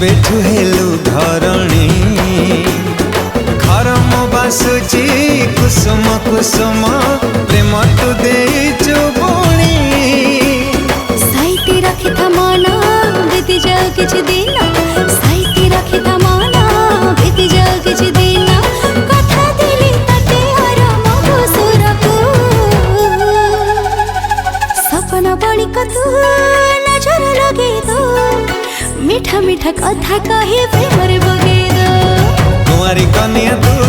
जेबेठु हेलु धरणी घर मो बासुची कुसुम कुसुम प्रेम तु देचु बुणी साइती रखी था माना बीती जाओ किछ दिन साइती रखी था माना बीती जाओ किछ दिन कथा दिली तते आराम सुरकू सपना बणी को तू नजर लगे दो मीठा मीठा कथा कहे प्रेम रे बगे दो कुंवारी कन्या तू